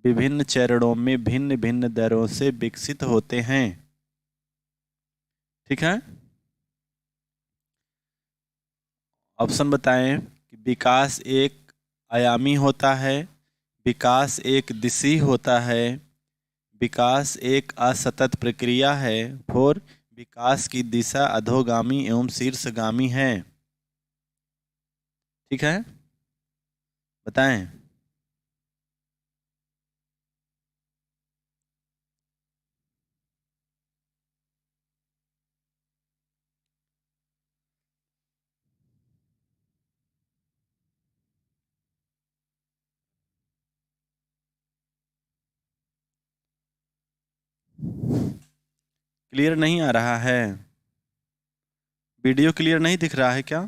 विभिन्न चरणों में भिन्न भिन्न दरों से विकसित होते हैं। ठीक है, ऑप्शन बताएं कि विकास एक आयामी होता है, विकास एक दिशी होता है, विकास एक असतत प्रक्रिया है, और विकास की दिशा अधोगामी एवं शीर्षगामी है। ठीक है, बताएं। क्लियर नहीं आ रहा है? वीडियो क्लियर नहीं दिख रहा है क्या?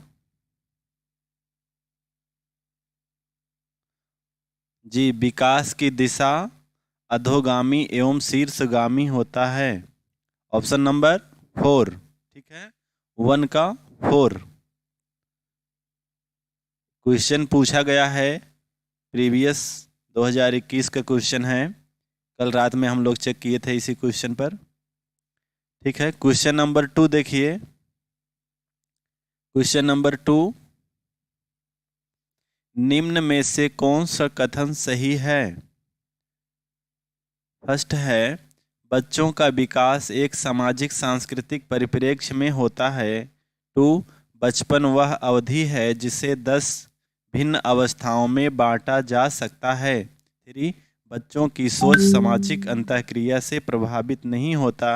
जी, विकास की दिशा अधोगामी एवं शीर्षगामी होता है। Option number 4। ठीक है, 1 का 4। क्वेश्चन पूछा गया है, प्रीवियस 2021 का क्वेश्चन है। कल रात में हम लोग चेक किए थे इसी क्वेश्चन पर। ठीक है, क्वेश्चन नंबर 2 देखिए। क्वेश्चन नंबर 2, निम्न में से कौन सा कथन सही है? फर्स्ट है, बच्चों का विकास एक सामाजिक सांस्कृतिक परिप्रेक्ष्य में होता है। 2, बचपन वह अवधि है जिसे 10 भिन्न अवस्थाओं में बांटा जा सकता है। 3, बच्चों की सोच सामाजिक अंतःक्रिया से प्रभावित नहीं होता।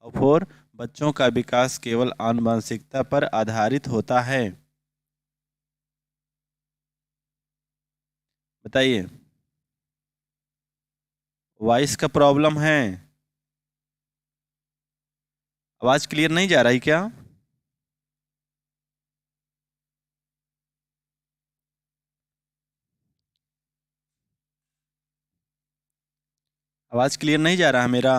और 4, बच्चों का विकास केवल आनुवंशिकता पर आधारित होता है। बताइए, वॉइस का प्रॉब्लम है? आवाज क्लियर नहीं जा रही क्या? आवाज क्लियर नहीं जा रहा है मेरा?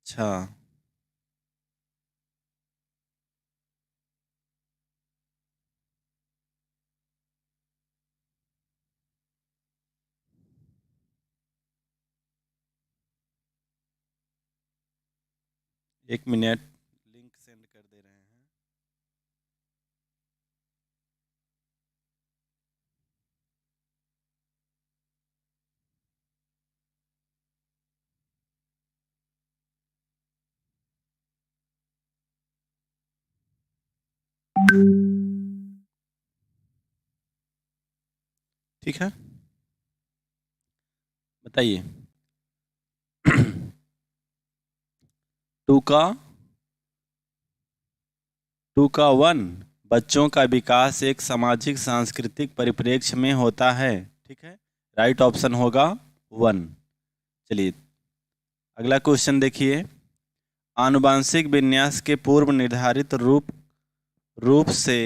अच्छा, एक मिनट, लिंक सेंड कर दे रहे हैं। ठीक है, बताइए। 2 का 1, बच्चों का विकास एक सामाजिक सांस्कृतिक परिप्रेक्ष्य में होता है। ठीक है, राइट ऑप्शन होगा 1। चलिए अगला क्वेश्चन देखिए। आनुवांशिक विन्यास के पूर्व निर्धारित रूप से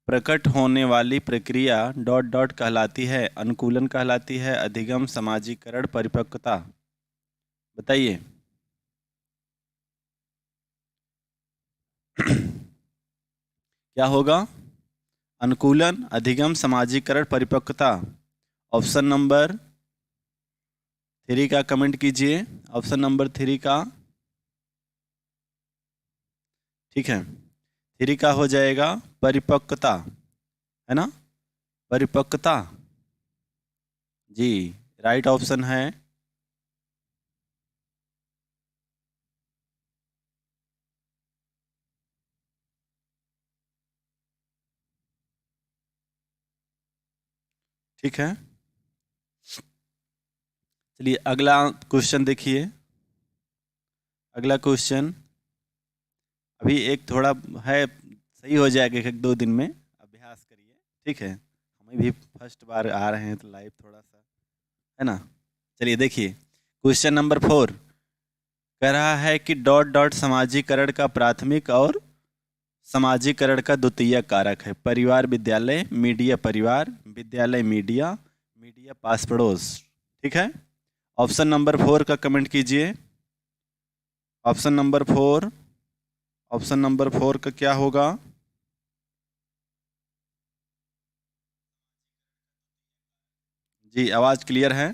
प्रकट होने वाली प्रक्रिया ... कहलाती है। अनुकूलन कहलाती है, अधिगम, समाजीकरण, परिपक्वता। बताइए। क्या होगा? अनुकूलन, अधिगम, समाजीकरण, परिपक्वता। ऑप्शन नंबर 3 का कमेंट कीजिए। ऑप्शन नंबर 3 का। ठीक है, 3 का हो जाएगा परिपक्वता, है ना? परिपक्वता जी, राइट ऑप्शन है। ठीक है, चलिए अगला क्वेश्चन देखिए। अगला क्वेश्चन अभी एक थोड़ा है, सही हो जाएगा 1-2 दिन में, अभ्यास करिए। ठीक है, हमें भी फर्स्ट बार आ रहे हैं तो लाइव थोड़ा सा, है ना? चलिए देखिए, क्वेश्चन नंबर 4 कह रहा है कि ... समाजीकरण का प्राथमिक और समाजीकरण का द्वितीय कारक है। परिवार विद्यालय, मीडिया परिवार, विद्यालय मीडिया, मीडिया पास पड़ोस। ठीक है, ऑप्शन नंबर 4 का कमेंट कीजिए। ऑप्शन नंबर 4, ऑप्शन नंबर 4 का क्या होगा? जी आवाज़ क्लियर है?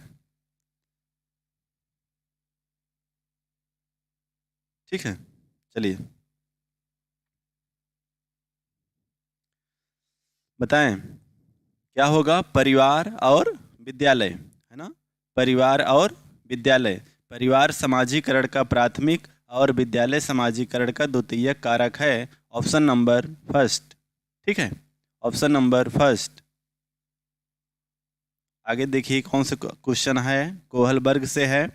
ठीक है, चलिए बताएं क्या होगा। परिवार और विद्यालय, है ना? परिवार और विद्यालय। परिवार समाजीकरण का प्राथमिक और विद्यालय समाजीकरण का द्वितीयक कारक है। Option number first. ठीक है, ऑप्शन नंबर फर्स्ट। आगे देखिए कौन से क्वेश्चन है, कोहलबर्ग से है,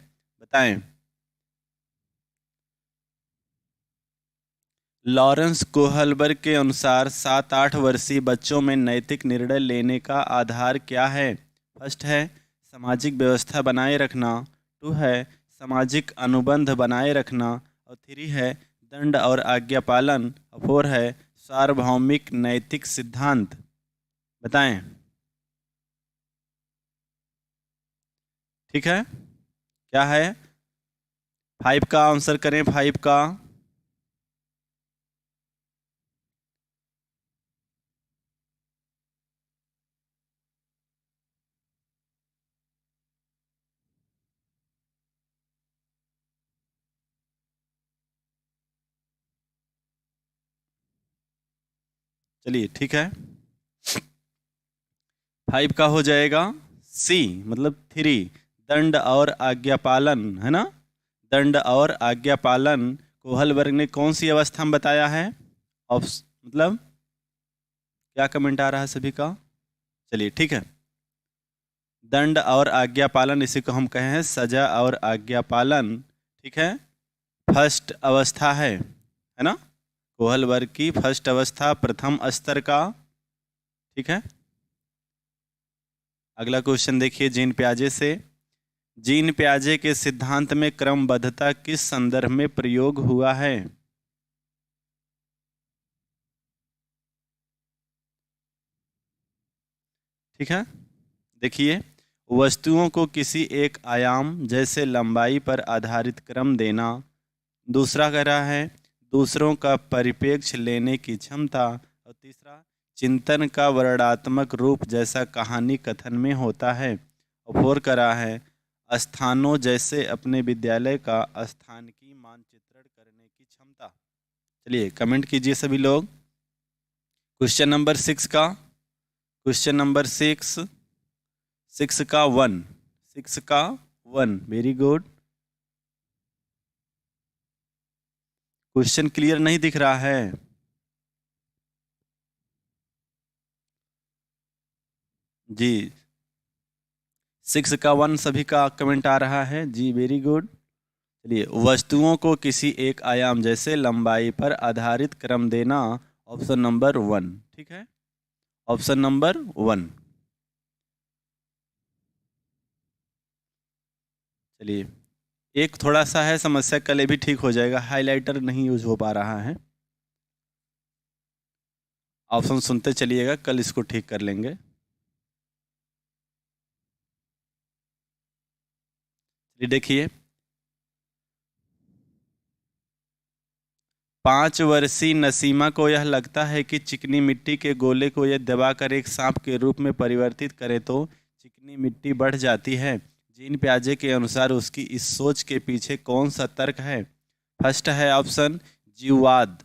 बताएं। लॉरेंस कोहलबर्ग के अनुसार 7-8 वर्षीय बच्चों में नैतिक निर्णय लेने का आधार क्या है? फर्स्ट है सामाजिक व्यवस्था बनाए रखना, टू है सामाजिक अनुबंध बनाए रखना, और थ्री है दंड और आज्ञा पालन, और फोर है सार्वभौमिक नैतिक सिद्धांत। बताएं। ठीक है, क्या है? 5 का आंसर करें, 5 का। चलिए ठीक है, 5 का हो जाएगा सी, मतलब 3, दंड और आज्ञा पालन, है ना? दंड और आज्ञा पालन कोहलबर्ग ने कौन सी अवस्था में बताया है? मतलब क्या कमेंट आ रहा है सभी का? चलिए ठीक है, दंड और आज्ञा पालन, इसी को हम कहे हैं सजा और आज्ञा पालन। ठीक है, फर्स्ट अवस्था है ना? कोहलबर्ग की फर्स्ट अवस्था, प्रथम स्तर का। ठीक है, अगला क्वेश्चन देखिए जीन प्याजे से। जीन प्याजे के सिद्धांत में क्रमबद्धता किस संदर्भ में प्रयोग हुआ है? ठीक है, देखिए, वस्तुओं को किसी एक आयाम जैसे लंबाई पर आधारित क्रम देना। दूसरा कह रहा है दूसरों का परिप्रेक्ष्य लेने की क्षमता, और तीसरा चिंतन का वर्णनात्मक रूप जैसा कहानी कथन में होता है, और फोर कह रहा है स्थानों जैसे अपने विद्यालय का स्थान की मानचित्रण करने की क्षमता। चलिए कमेंट कीजिए सभी लोग। क्वेश्चन नंबर 6 का, क्वेश्चन नंबर 6 का 1, 6 का 1, वेरी गुड। क्वेश्चन क्लियर नहीं दिख रहा है? जी 6 का 1 सभी का कमेंट आ रहा है जी, वेरी गुड। चलिए, वस्तुओं को किसी एक आयाम जैसे लंबाई पर आधारित क्रम देना, ऑप्शन नंबर 1। ठीक है, ऑप्शन नंबर 1। चलिए, एक थोड़ा सा है समस्या, कल ये भी ठीक हो जाएगा, हाइलाइटर नहीं यूज हो पा रहा है। ऑप्शन सुनते चलिएगा, कल इसको ठीक कर लेंगे। चलिए देखिए, 5 वर्षीय नसीमा को यह लगता है कि चिकनी मिट्टी के गोले को यह दबाकर एक सांप के रूप में परिवर्तित करे तो चिकनी मिट्टी बढ़ जाती है। जीन प्याजे के अनुसार उसकी इस सोच के पीछे कौन सा तर्क है? फर्स्ट है ऑप्शन जीववाद,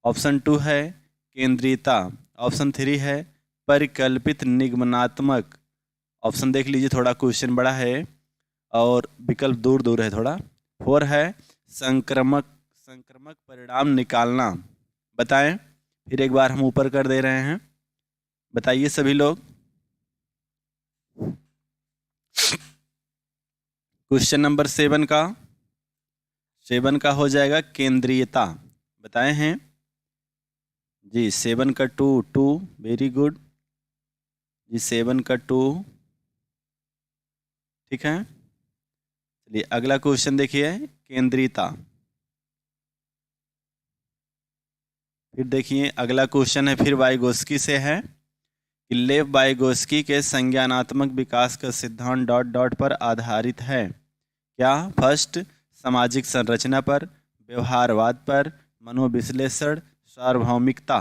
ऑप्शन 2 है केंद्रीयता, ऑप्शन 3 है परिकल्पित निगमनात्मक। ऑप्शन देख लीजिए, थोड़ा क्वेश्चन बड़ा है और विकल्प दूर दूर है थोड़ा। 4 है संक्रमक संक्रमक परिणाम निकालना। बताएं, फिर एक बार हम ऊपर कर दे रहे हैं, बताइए सभी लोग। क्वेश्चन नंबर 7 का हो जाएगा केंद्रीयता। बताए हैं जी, 7 का 2, वेरी गुड जी, 7 का 2। ठीक है, चलिए अगला क्वेश्चन देखिए, केंद्रीयता। फिर देखिए अगला क्वेश्चन है, फिर वाइगोस्की से है कि लेव वाइगोस्की के संज्ञानात्मक विकास का सिद्धांत डॉट डॉट पर आधारित है। क्या? फर्स्ट सामाजिक संरचना पर, व्यवहारवाद पर, मनोविश्लेषण, सार्वभौमिकता।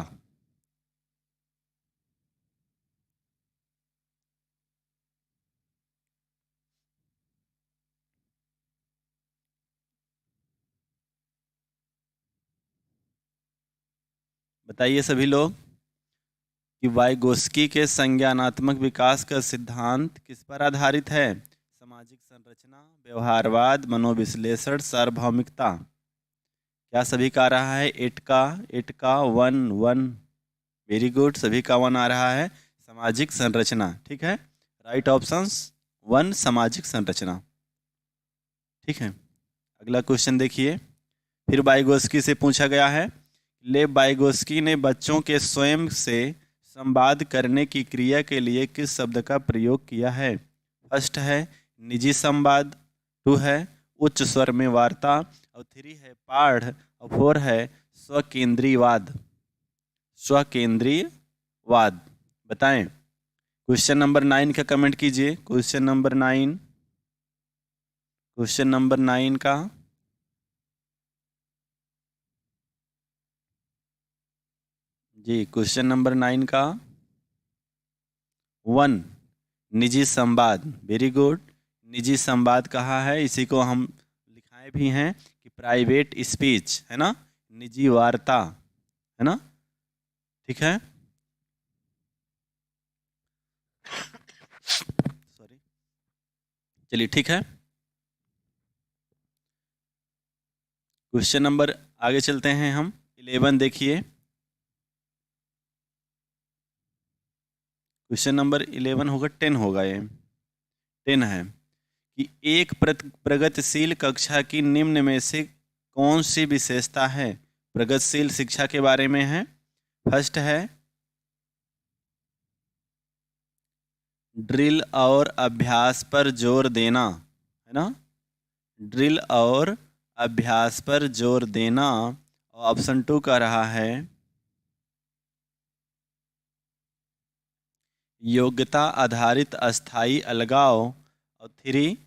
बताइए सभी लोग कि वाइगोस्की के संज्ञानात्मक विकास का सिद्धांत किस पर आधारित है? सामाजिक संरचना, व्यवहारवाद, मनोविश्लेषण, सार्वभौमिकता। क्या सभी का आ रहा है? 8 का 1 वेरी गुड, सभी का 1 आ रहा है। सामाजिक संरचना, ठीक है, राइट ऑप्शंस 1 सामाजिक संरचना, ठीक है। अगला क्वेश्चन देखिए, फिर वाइगोस्की से पूछा गया है। लेव वाइगोस्की ने बच्चों के स्वयं से संवाद करने की क्रिया के लिए किस शब्द का प्रयोग किया है? फर्स्ट है निजी संवाद, 2 है उच्च स्वर में वार्ता, और 3 है पाढ़, और 4 है स्वकेंद्रीवाद। स्वकेंद्रीवाद, बताएं। क्वेश्चन नंबर 9 का कमेंट कीजिए। क्वेश्चन नंबर 9, क्वेश्चन नंबर 9 का जी, क्वेश्चन नंबर 9 का 1 निजी संवाद, वेरी गुड। निजी संवाद कहा है, इसी को हम लिखाए भी हैं कि प्राइवेट स्पीच, है ना, निजी वार्ता, है ना, ठीक है। सॉरी, चलिए ठीक है। क्वेश्चन नंबर आगे चलते हैं हम। 11 देखिए, क्वेश्चन नंबर 11 होगा, 10 होगा, ये 10 है कि एक प्रगतिशील कक्षा की निम्न में से कौन सी विशेषता है? प्रगतिशील शिक्षा के बारे में है। फर्स्ट है ड्रिल और अभ्यास पर जोर देना, है ना, ड्रिल और अभ्यास पर जोर देना। ऑप्शन 2 का रहा है योग्यता आधारित अस्थायी अलगाव, और 3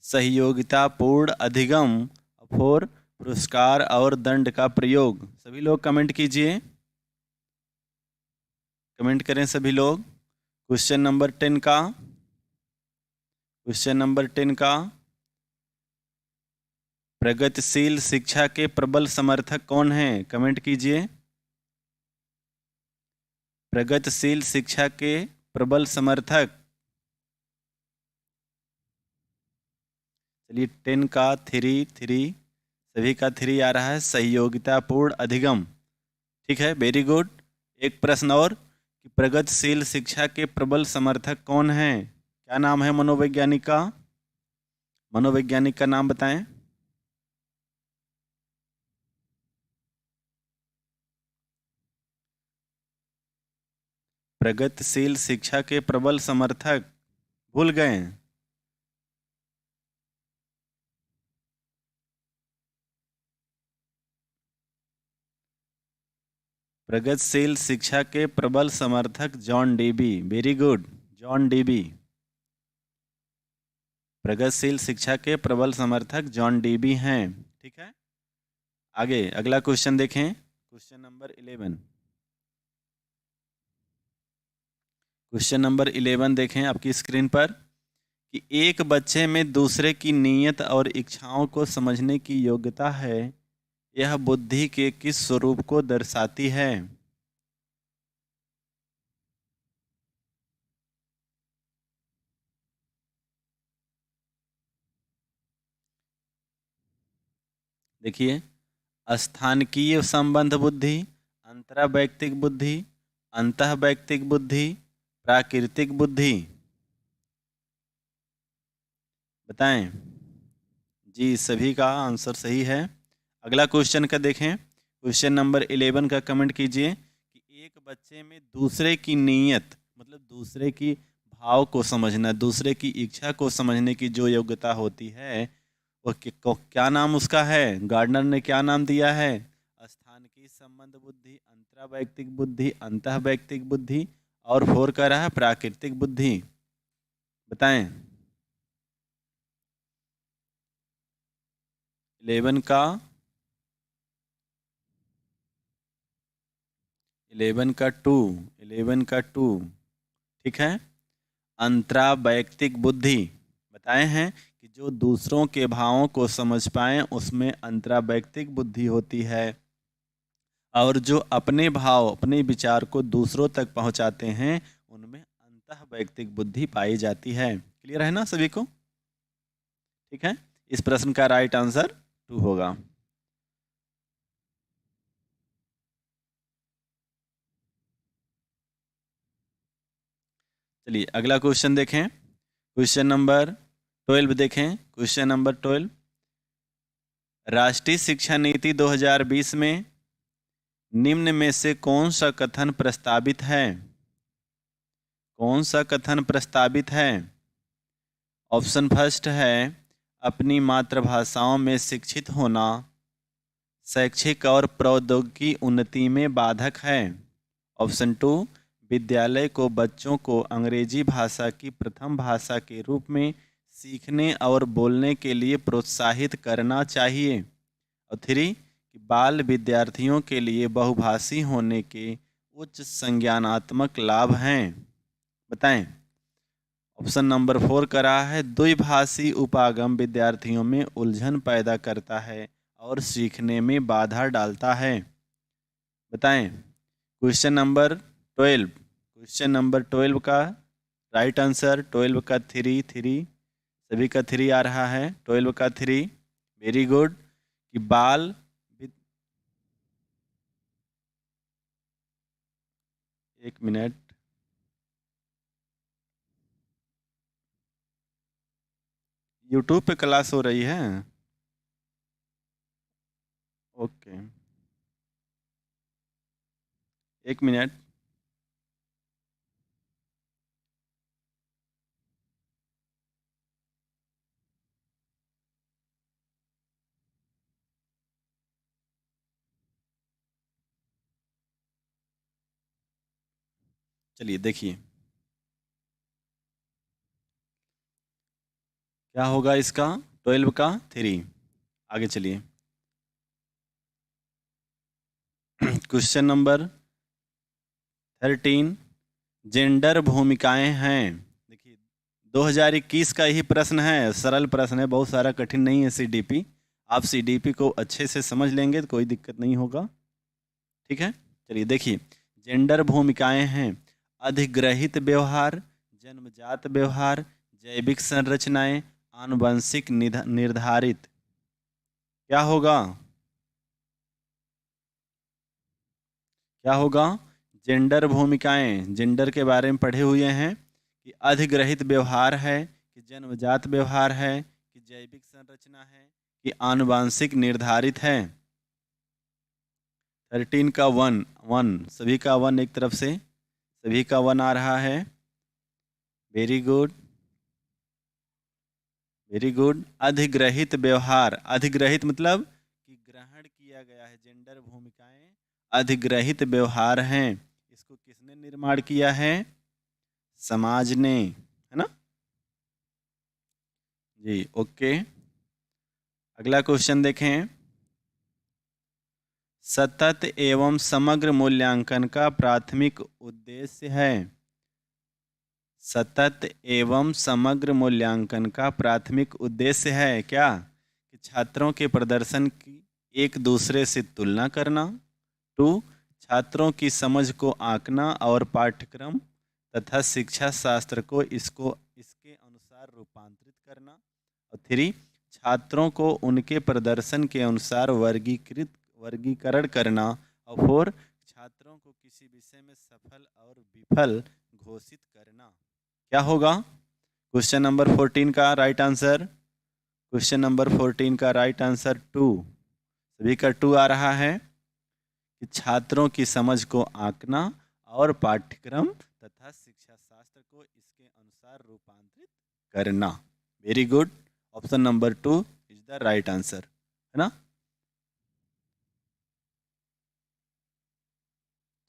सहयोगितापूर्ण अधिगम, 4 पुरस्कार और दंड का प्रयोग। सभी लोग कमेंट कीजिए, कमेंट करें सभी लोग। क्वेश्चन नंबर 10 का, क्वेश्चन नंबर 10 का प्रगतिशील शिक्षा के प्रबल समर्थक कौन हैं? कमेंट कीजिए। प्रगतिशील शिक्षा के प्रबल समर्थक, चलिए 10 का 3 सभी का 3 आ रहा है, सहयोगितापूर्ण अधिगम, ठीक है, वेरी गुड। एक प्रश्न और कि प्रगतिशील शिक्षा के प्रबल समर्थक कौन हैं? क्या नाम है मनोवैज्ञानिक का? मनोवैज्ञानिक का नाम बताएं। प्रगतिशील शिक्षा के प्रबल समर्थक भूल गए? प्रगतिशील शिक्षा के प्रबल समर्थक John dB, very good, John dB. प्रगतिशील शिक्षा के प्रबल समर्थक जॉन डीबी हैं, ठीक है। आगे अगला क्वेश्चन देखें, क्वेश्चन नंबर 11। क्वेश्चन नंबर 11 देखें आपकी स्क्रीन पर कि एक बच्चे में दूसरे की नीयत और इच्छाओं को समझने की योग्यता है, यह बुद्धि के किस स्वरूप को दर्शाती है? देखिए, स्थानिकीय संबंध बुद्धि, अंतरावैयक्तिक बुद्धि, अंतःवैयक्तिक बुद्धि, प्राकृतिक बुद्धि, बताएं। जी, सभी का आंसर सही है। अगला क्वेश्चन का देखें, क्वेश्चन नंबर 11 का कमेंट कीजिए कि एक बच्चे में दूसरे की नीयत, मतलब दूसरे की भाव को समझना, दूसरे की इच्छा को समझने की जो योग्यता होती है, वो क्या नाम उसका है? गार्डनर ने क्या नाम दिया है? स्थानिकीय संबंध बुद्धि, अंतरावैयक्तिक बुद्धि, अंतःवैयक्तिक बुद्धि, और 4 का रहा प्राकृतिक बुद्धि, बताएं। 11 का 2, ठीक है। अंतरावैयक्तिक बुद्धि बताए हैं कि जो दूसरों के भावों को समझ पाए, उसमें अंतरावैयक्तिक बुद्धि होती है। और जो अपने भाव अपने विचार को दूसरों तक पहुंचाते हैं उनमें अंतः वैयक्तिक बुद्धि पाई जाती है। क्लियर है ना सभी को? ठीक है, इस प्रश्न का राइट आंसर 2 होगा। चलिए अगला क्वेश्चन देखें। क्वेश्चन नंबर 12 देखें। क्वेश्चन नंबर 12, राष्ट्रीय शिक्षा नीति 2020 में निम्न में से कौन सा कथन प्रस्तावित है? कौन सा कथन प्रस्तावित है? ऑप्शन फर्स्ट है अपनी मातृभाषाओं में शिक्षित होना शैक्षिक और प्रौद्योगिकी उन्नति में बाधक है। ऑप्शन 2, विद्यालय को बच्चों को अंग्रेजी भाषा की प्रथम भाषा के रूप में सीखने और बोलने के लिए प्रोत्साहित करना चाहिए। और 3, बाल विद्यार्थियों के लिए बहुभाषी होने के उच्च संज्ञानात्मक लाभ हैं। बताएं। ऑप्शन नंबर 4 करा है द्विभाषी उपागम विद्यार्थियों में उलझन पैदा करता है और सीखने में बाधा डालता है। बताएं। क्वेश्चन नंबर 12, क्वेश्चन नंबर 12 का राइट आंसर 12 का 3 सभी का 3 आ रहा है। 12 का 3, वेरी गुड। कि बाल एक मिनट, यूट्यूब पे क्लास हो रही है। ओके, एक मिनट। चलिए देखिए क्या होगा इसका। 12 का 3, आगे चलिए। क्वेश्चन नंबर 13, जेंडर भूमिकाएं हैं। देखिए 2021 का ही प्रश्न है, सरल प्रश्न है, बहुत सारा कठिन नहीं है। सीडीपी, आप सीडीपी को अच्छे से समझ लेंगे तो कोई दिक्कत नहीं होगा। ठीक है, चलिए देखिए जेंडर भूमिकाएं हैं अधिग्रहित व्यवहार, जन्मजात व्यवहार, जैविक संरचनाएं, आनुवंशिक निर्धारित। क्या होगा? क्या होगा? जेंडर भूमिकाएं, जेंडर के बारे में पढ़े हुए हैं कि अधिग्रहित व्यवहार है, कि जन्मजात व्यवहार है, कि जैविक संरचना है, कि आनुवंशिक निर्धारित है। 13 का 1 सभी का 1 एक तरफ से, सभी का 1 आ रहा है। Very good, very good. अधिग्रहित व्यवहार, अधिग्रहित मतलब कि ग्रहण किया गया है। जेंडर भूमिकाएं अधिग्रहित व्यवहार हैं। इसको किसने निर्माण किया है? समाज ने, है ना जी। ओके, अगला क्वेश्चन देखें। सतत एवं समग्र मूल्यांकन का प्राथमिक उद्देश्य है। सतत एवं समग्र मूल्यांकन का प्राथमिक उद्देश्य है क्या? कि छात्रों के प्रदर्शन की एक दूसरे से तुलना करना। 2, छात्रों की समझ को आंकना और पाठ्यक्रम तथा शिक्षा शास्त्र को इसके अनुसार रूपांतरित करना। और 3, छात्रों को उनके प्रदर्शन के अनुसार वर्गीकरण करना। और 4, छात्रों को किसी विषय में सफल और विफल घोषित करना। क्या होगा? क्वेश्चन नंबर 14 का राइट आंसर, क्वेश्चन नंबर 14 का राइट आंसर 2, सभी का 2 आ रहा है कि छात्रों की समझ को आंकना और पाठ्यक्रम तथा शिक्षा शास्त्र को इसके अनुसार रूपांतरित करना। Very good, option number 2 is the right answer, है ना।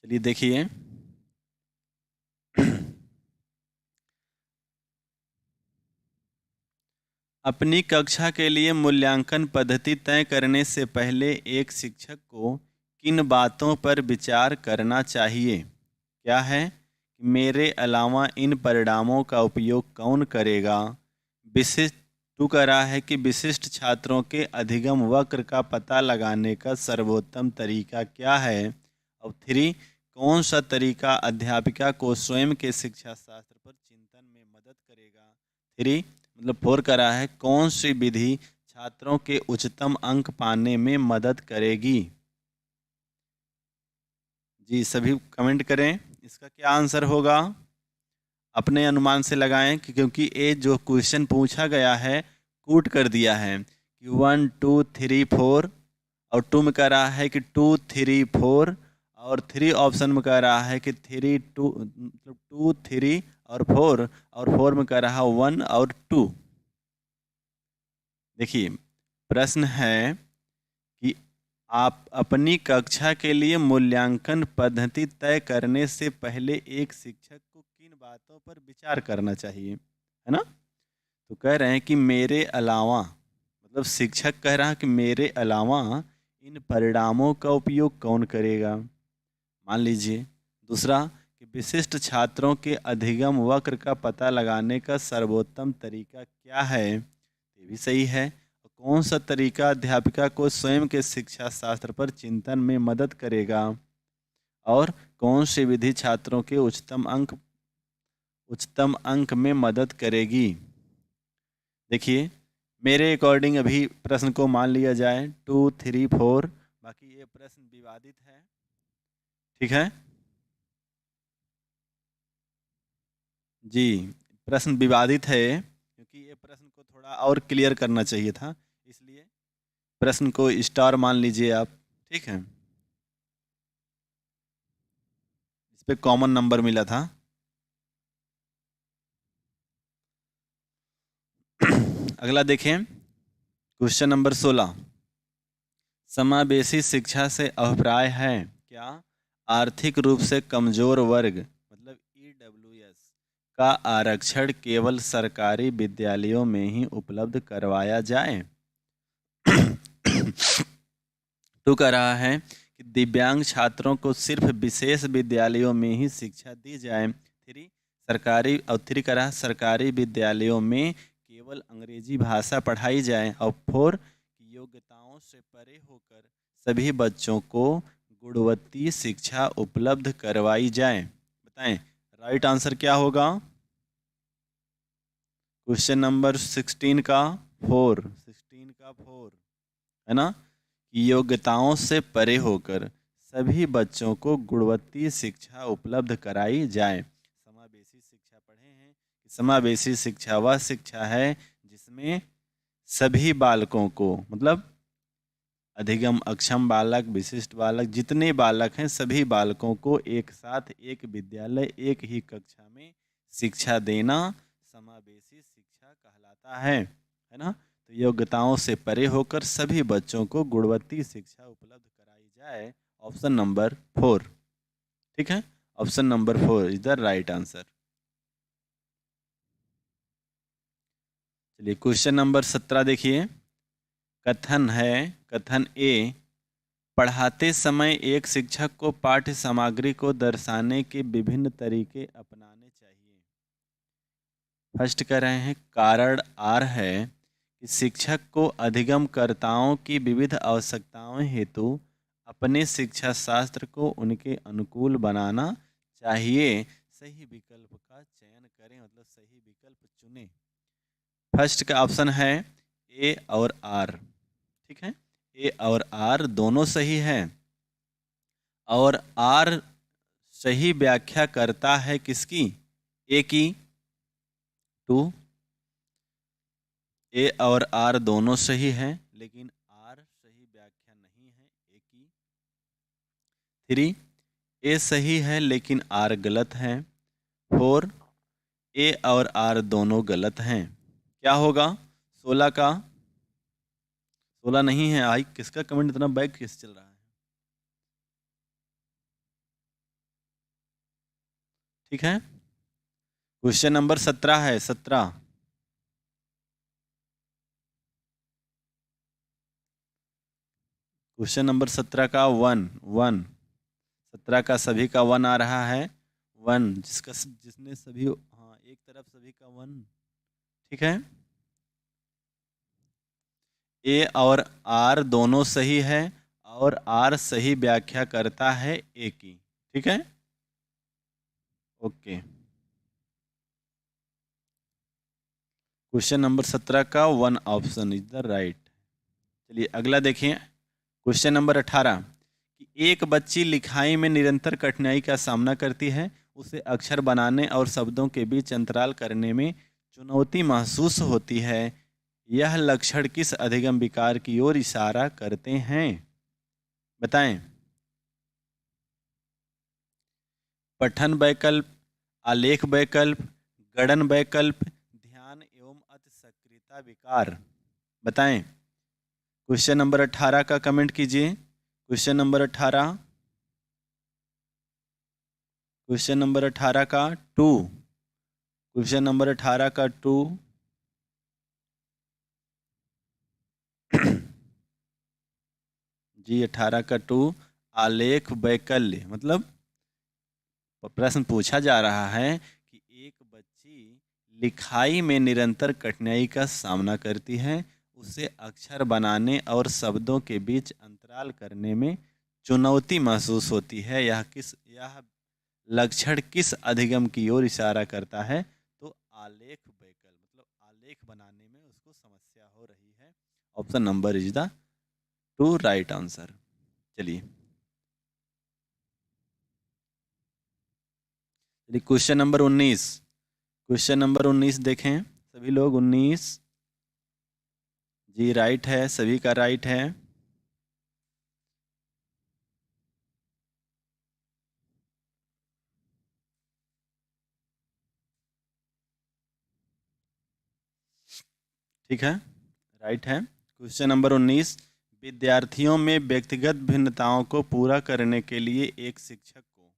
चलिए देखिए अपनी कक्षा के लिए मूल्यांकन पद्धति तय करने से पहले एक शिक्षक को किन बातों पर विचार करना चाहिए? क्या है? मेरे अलावा इन परिणामों का उपयोग कौन करेगा? विशिष्ट टू कह रहा है कि विशिष्ट छात्रों के अधिगम वक्र का पता लगाने का सर्वोत्तम तरीका क्या है। और थ्री, कौन सा तरीका अध्यापिका को स्वयं के शिक्षा शास्त्र पर चिंतन में मदद करेगा। थ्री मतलब फोर कह रहा है कौन सी विधि छात्रों के उच्चतम अंक पाने में मदद करेगी। जी सभी कमेंट करें इसका क्या आंसर होगा, अपने अनुमान से लगाएं कि क्योंकि ये जो क्वेश्चन पूछा गया है कूट कर दिया है कि 1 2 3 4 और 2 में कह रहा है कि 2 3 4 और 3 ऑप्शन में कह रहा है कि 3 2 मतलब 2 3 और 4 में कह रहा है 1 और 2। देखिए प्रश्न है कि आप अपनी कक्षा के लिए मूल्यांकन पद्धति तय करने से पहले एक शिक्षक को किन बातों पर विचार करना चाहिए, है ना। तो कह रहे हैं कि मेरे अलावा, मतलब शिक्षक कह रहा है कि मेरे अलावा इन परिणामों का उपयोग कौन करेगा। मान लीजिए दूसरा कि विशिष्ट छात्रों के अधिगम वक्र का पता लगाने का सर्वोत्तम तरीका क्या है, ये भी सही है। कौन सा तरीका अध्यापिका को स्वयं के शिक्षा शास्त्र पर चिंतन में मदद करेगा और कौन सी विधि छात्रों के उच्चतम अंक में मदद करेगी। देखिए मेरे अकॉर्डिंग अभी प्रश्न को मान लिया जाए 2 3 4, बाकी ये प्रश्न विवादित है, ठीक है जी। प्रश्न विवादित है क्योंकि ये प्रश्न को थोड़ा और क्लियर करना चाहिए था, इसलिए प्रश्न को स्टार मान लीजिए आप, ठीक है। इस पे कॉमन नंबर मिला था। अगला देखें क्वेश्चन नंबर 16, समावेशी शिक्षा से अभिप्राय है क्या आर्थिक रूप से कमजोर वर्ग मतलब ईडब्ल्यूएस का आरक्षण केवल सरकारी विद्यालयों में ही उपलब्ध करवाया जाए। तो कह रहा है कि दिव्यांग छात्रों को सिर्फ विशेष विद्यालयों में ही शिक्षा दी जाए। थ्री कह रहा है सरकारी विद्यालयों में केवल अंग्रेजी भाषा पढ़ाई जाए। और फोर योग्यताओं से परे होकर सभी बच्चों को गुणवत्तीय शिक्षा उपलब्ध करवाई जाए। बताएं राइट आंसर क्या होगा। क्वेश्चन नंबर 16 का 4 है ना, योग्यताओं से परे होकर सभी बच्चों को गुणवत्तीय शिक्षा उपलब्ध कराई जाए। समावेशी शिक्षा पढ़े हैं कि समावेशी शिक्षा वह शिक्षा है जिसमें सभी बालकों को, मतलब अधिगम अक्षम बालक विशिष्ट बालक जितने बालक हैं सभी बालकों को एक साथ एक विद्यालय एक ही कक्षा में शिक्षा देना समावेशी शिक्षा कहलाता है ना। तो योग्यताओं से परे होकर सभी बच्चों को गुणवत्तीय शिक्षा उपलब्ध कराई जाए। ऑप्शन नंबर 4, ठीक है, option number 4 is the right answer. चलिए क्वेश्चन नंबर 17 देखिए, कथन है, कथन ए, पढ़ाते समय एक शिक्षक को पाठ्य सामग्री को दर्शाने के विभिन्न तरीके अपनाने चाहिए। फर्स्ट कह रहे हैं कारण आर है कि शिक्षक को अधिगमकर्ताओं की विविध आवश्यकताओं हेतु अपने शिक्षा शास्त्र को उनके अनुकूल बनाना चाहिए। सही विकल्प का चयन करें, मतलब सही विकल्प चुनें। फर्स्ट का ऑप्शन है ए और आर, ठीक है, ए और आर दोनों सही है। और आर सही व्याख्या करता है किसकी, ए की। 2 ए और आर दोनों सही है लेकिन आर सही व्याख्या नहीं है ए की। 3 ए सही है लेकिन आर गलत है। 4 ए और आर दोनों गलत हैं। क्या होगा 16 का, 16 नहीं है। आई किसका कमेंट इतना बैक किस चल रहा है, ठीक है। क्वेश्चन नंबर 17 है, 17 क्वेश्चन नंबर 17 का 1 17 का सभी का 1 आ रहा है। 1 जिसने सभी, हाँ एक तरफ सभी का 1, ठीक है। ए और आर दोनों सही है और आर सही व्याख्या करता है ए की। ठीक है, ओके। क्वेश्चन नंबर 17 का 1 ऑप्शन इज द राइट। चलिए अगला देखिए, क्वेश्चन नंबर 18 कि एक बच्ची लिखाई में निरंतर कठिनाई का सामना करती है, उसे अक्षर बनाने और शब्दों के बीच अंतराल करने में चुनौती महसूस होती है। यह लक्षण किस अधिगम विकार की ओर इशारा करते हैं? बताएं। पठन वैकल्प, आलेख वैकल्प, गणन वैकल्प, ध्यान एवं अति सक्रियता विकार। बताएं। क्वेश्चन नंबर 18 का कमेंट कीजिए। क्वेश्चन नंबर 18, क्वेश्चन नंबर 18 का 2, क्वेश्चन नंबर 18 का 2। जी 18 का 2, आलेख वैकल्य, मतलब प्रश्न पूछा जा रहा है कि एक बच्ची लिखाई में निरंतर कठिनाई का सामना करती है, उसे अक्षर बनाने और शब्दों के बीच अंतराल करने में चुनौती महसूस होती है। यह लक्षण किस अधिगम की ओर इशारा करता है? तो आलेख वैकल्प, मतलब आलेख बनाने में उसको समस्या हो रही है। Option number is the 2 right answer. चलिए क्वेश्चन नंबर 19, क्वेश्चन नंबर 19 देखें सभी लोग। 19 जी राइट है, सभी का राइट है। ठीक है, राइट है। क्वेश्चन नंबर 19, विद्यार्थियों में व्यक्तिगत भिन्नताओं को पूरा करने के लिए एक शिक्षक को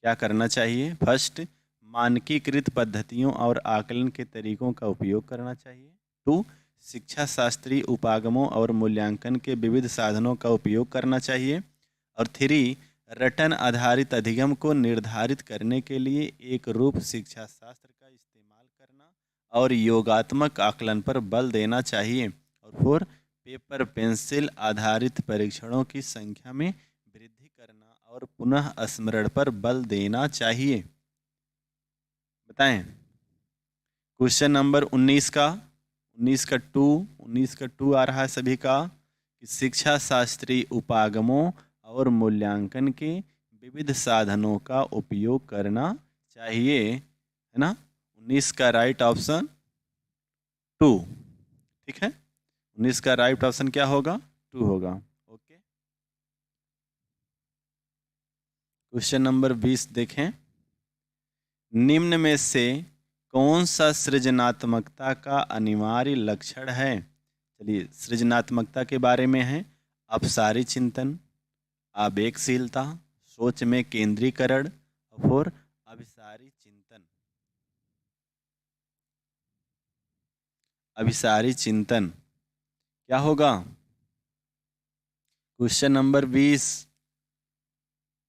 क्या करना चाहिए? फर्स्ट, मानकीकृत पद्धतियों और आकलन के तरीकों का उपयोग करना चाहिए। 2, शिक्षा शास्त्रीय उपागमों और मूल्यांकन के विविध साधनों का उपयोग करना चाहिए। और 3, रटन आधारित अधिगम को निर्धारित करने के लिए एक रूप शिक्षा शास्त्र का इस्तेमाल करना और योगात्मक आकलन पर बल देना चाहिए। और 4, पेपर पेंसिल आधारित परीक्षणों की संख्या में वृद्धि करना और पुनः स्मरण पर बल देना चाहिए। बताएं। क्वेश्चन नंबर 19 का 2 आ रहा है सभी का कि शिक्षा शास्त्रीय उपागमों और मूल्यांकन के विविध साधनों का उपयोग करना चाहिए, है ना? 19 का राइट ऑप्शन 2। ठीक है, 19 का राइट ऑप्शन क्या होगा? 2 होगा। ओके, क्वेश्चन नंबर 20 देखें। निम्न में से कौन सा सृजनात्मकता का अनिवार्य लक्षण है? चलिए सृजनात्मकता के बारे में है। अपसारी चिंतन, आवेगशीलता, सोच में केंद्रीकरण और अभिसारी चिंतन। अभिसारी चिंतन क्या होगा? क्वेश्चन नंबर 20,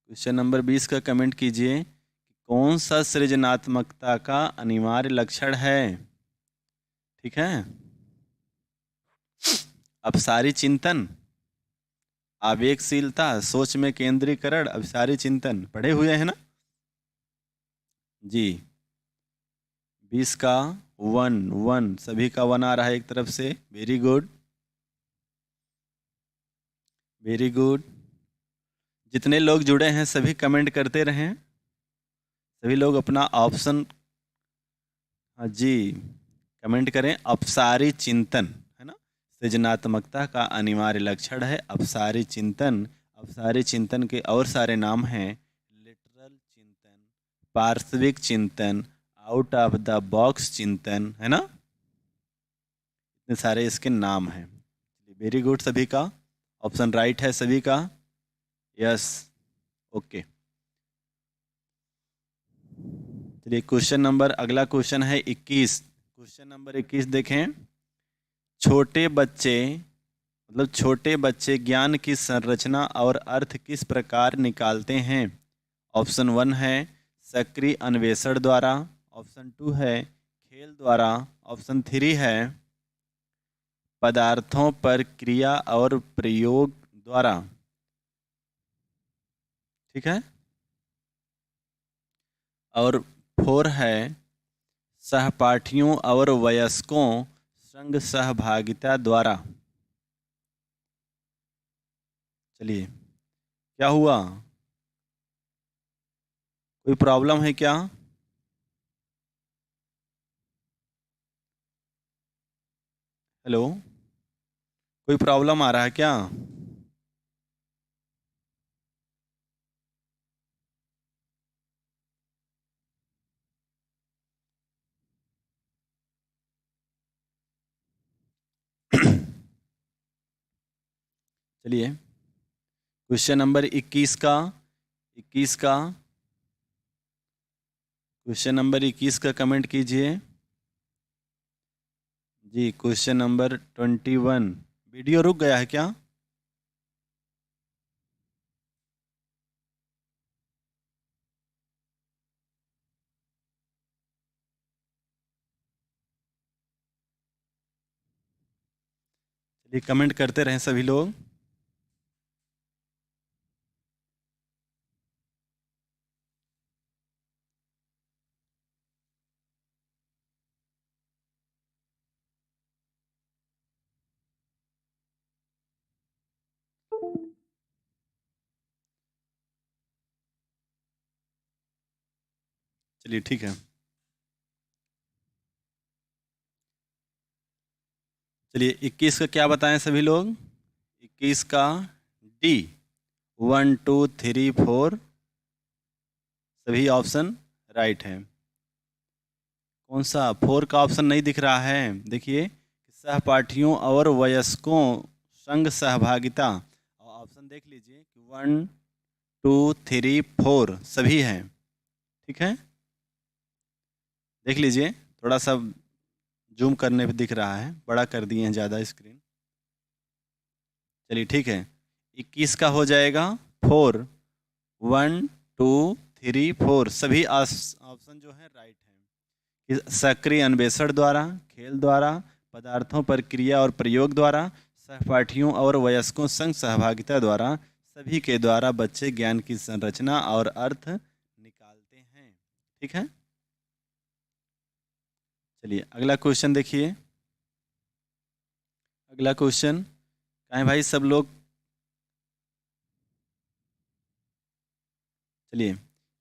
क्वेश्चन नंबर 20 का कमेंट कीजिए। कौन सा सृजनात्मकता का अनिवार्य लक्षण है? ठीक है, अपसारी चिंतन, आवेगशीलता, सोच में केंद्रीकरण, अभिसारी चिंतन। पढ़े हुए हैं ना? जी 20 का 1 सभी का 1 आ रहा है एक तरफ से। Very good, very good. जितने लोग जुड़े हैं सभी कमेंट करते रहें, सभी लोग अपना ऑप्शन, हाँ जी, कमेंट करें। अपसारी चिंतन, है ना, सृजनात्मकता का अनिवार्य लक्षण है अपसारी चिंतन। अपसारी चिंतन के और सारे नाम हैं लिटरल चिंतन, पार्श्विक चिंतन, आउट ऑफ द बॉक्स चिंतन, है ना? इतने सारे इसके नाम हैं। वेरी गुड, सभी का ऑप्शन राइट है, सभी का यस। ओके, चलिए क्वेश्चन नंबर, अगला क्वेश्चन है 21। क्वेश्चन नंबर 21 देखें। छोटे बच्चे ज्ञान की संरचना और अर्थ किस प्रकार निकालते हैं? ऑप्शन 1 है सक्रिय अन्वेषण द्वारा, ऑप्शन 2 है खेल द्वारा, ऑप्शन 3 है पदार्थों पर क्रिया और प्रयोग द्वारा। ठीक है। और 4 है सहपाठियों और वयस्कों संग सहभागिता द्वारा। चलिए, क्या हुआ? कोई प्रॉब्लम है क्या? हेलो, कोई प्रॉब्लम आ रहा है क्या? चलिए, क्वेश्चन नंबर 21 का 21 का क्वेश्चन नंबर 21 का कमेंट कीजिए जी। Question number 21। वीडियो रुक गया है क्या? चलिए, कमेंट करते रहें सभी लोग। चलिए, ठीक है। चलिए, 21 का क्या बताएं सभी लोग? 21 का डी, 1 2 3 4 सभी ऑप्शन राइट है। कौन सा 4 का ऑप्शन नहीं दिख रहा है? देखिए, सहपाठियों और वयस्कों संग सहभागिता। और ऑप्शन देख लीजिए कि 1 2 3 4 सभी हैं। ठीक है, देख लीजिए, थोड़ा सा जूम करने पे दिख रहा है, बड़ा कर दिए हैं ज़्यादा स्क्रीन। चलिए, ठीक है। 21 का हो जाएगा 4, 1 2 3 4 सभी ऑप्शन जो है राइट है। सक्रिय अन्वेषण द्वारा, खेल द्वारा, पदार्थों पर क्रिया और प्रयोग द्वारा, सहपाठियों और वयस्कों संग सहभागिता द्वारा, सभी के द्वारा बच्चे ज्ञान की संरचना और अर्थ निकालते हैं। ठीक है। चलिए, अगला क्वेश्चन देखिए। अगला क्वेश्चन कहें भाई सब लोग। चलिए,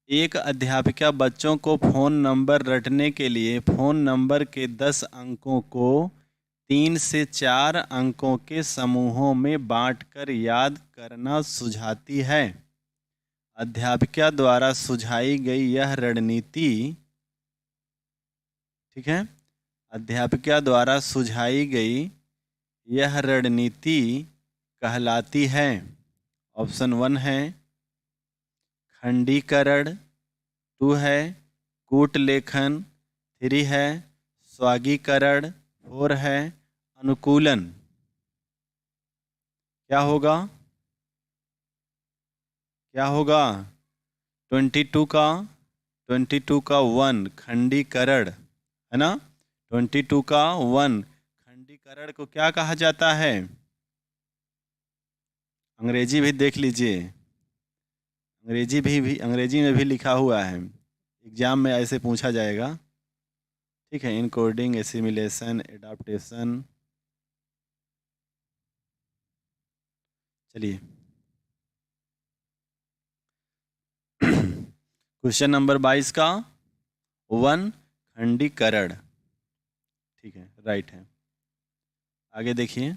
एक अध्यापिका बच्चों को फ़ोन नंबर रटने के लिए फ़ोन नंबर के 10 अंकों को 3 से 4 अंकों के समूहों में बांटकर याद करना सुझाती है। अध्यापिका द्वारा सुझाई गई यह रणनीति, ठीक है, अध्यापिका द्वारा सुझाई गई यह रणनीति कहलाती है। ऑप्शन 1 है खंडीकरण, 2 है कूट लेखन, 3 है स्वागीकरण, 4 है अनुकूलन। क्या होगा? क्या होगा? 22 का 1 खंडीकरण है ना। 22 का 1 खंडीकरण को क्या कहा जाता है? अंग्रेजी भी देख लीजिए, अंग्रेजी में भी लिखा हुआ है, एग्जाम में ऐसे पूछा जाएगा। ठीक है, इनकोडिंग, एसिमिलेशन, एडाप्टेशन। चलिए, क्वेश्चन नंबर 22 का 1 खंडीकरण, ठीक है, राइट है। आगे देखिए,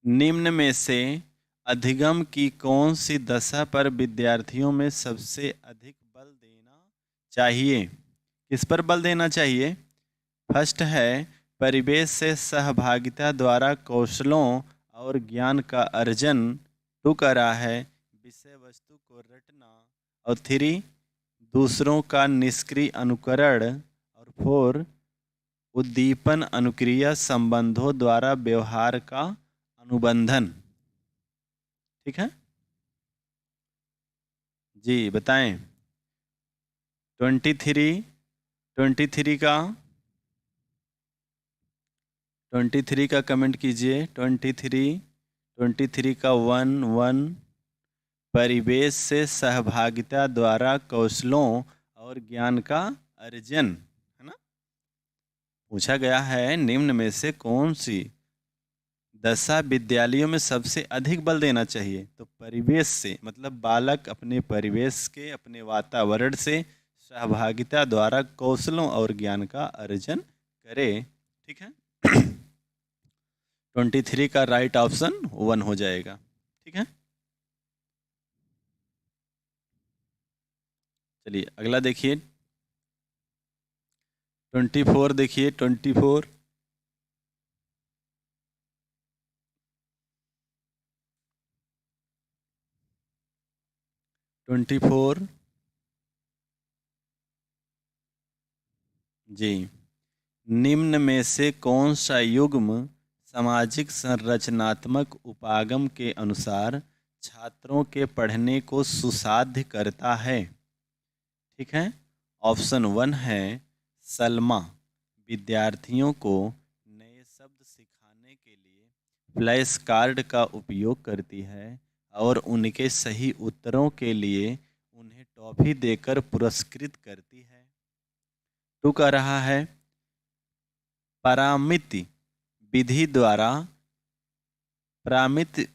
निम्न में से अधिगम की कौन सी दशा पर विद्यार्थियों में सबसे अधिक बल देना चाहिए? किस पर बल देना चाहिए? फर्स्ट है परिवेश से सहभागिता द्वारा कौशलों और ज्ञान का अर्जन। 2 करा है विषय वस्तु को रटना। और 3 दूसरों का निष्क्रिय अनुकरण। और 4 उद्दीपन अनुक्रिया संबंधों द्वारा व्यवहार का अनुबंधन। ठीक है जी, बताएं। 23 का 23 का कमेंट कीजिए। 23 का 1 परिवेश से सहभागिता द्वारा कौशलों और ज्ञान का अर्जन, है ना। पूछा गया है निम्न में से कौन सी दशा विद्यालयों में सबसे अधिक बल देना चाहिए। तो परिवेश से मतलब बालक अपने परिवेश के, अपने वातावरण से सहभागिता द्वारा कौशलों और ज्ञान का अर्जन करे। ठीक है। 23 का राइट ऑप्शन 1 हो जाएगा। ठीक है। चलिए अगला देखिए 24। देखिए 24। 24 जी, निम्न में से कौन सा युग्म सामाजिक संरचनात्मक उपागम के अनुसार छात्रों के पढ़ने को सुसाध्य करता है। ठीक है। ऑप्शन 1 है सलमा विद्यार्थियों को नए शब्द सिखाने के लिए फ्लैश कार्ड का उपयोग करती है और उनके सही उत्तरों के लिए उन्हें टॉफी देकर पुरस्कृत करती है। 2 कह रहा है परामित विधि द्वारा परामित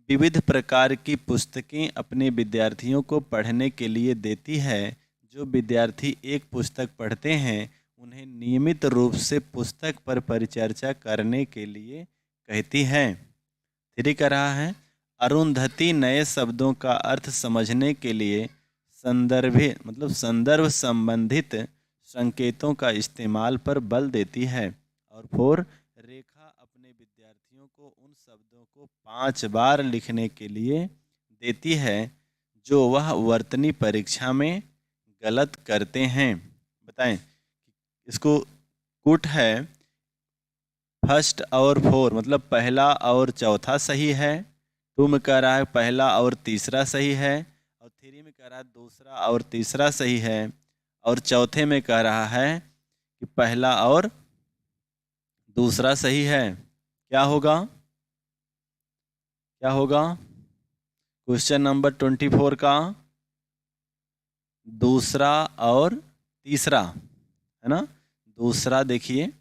विविध प्रकार की पुस्तकें अपने विद्यार्थियों को पढ़ने के लिए देती है। जो विद्यार्थी एक पुस्तक पढ़ते हैं उन्हें नियमित रूप से पुस्तक पर परिचर्चा करने के लिए कहती है। 3 कह रहा है अरुंधति नए शब्दों का अर्थ समझने के लिए संदर्भ संबंधित संकेतों का इस्तेमाल पर बल देती है। और 4 रेखा अपने विद्यार्थियों को उन शब्दों को 5 बार लिखने के लिए देती है जो वह वर्तनी परीक्षा में गलत करते हैं। बताएं इसको कूट है फर्स्ट और 4 मतलब पहला और चौथा सही है। 2 में कह रहा है पहला और तीसरा सही है। और 3 में कह रहा है दूसरा और तीसरा सही है। और चौथे में कह रहा है कि पहला और दूसरा सही है। क्या होगा? क्या होगा? क्वेश्चन नंबर 24 का दूसरा और तीसरा, है ना। दूसरा देखिए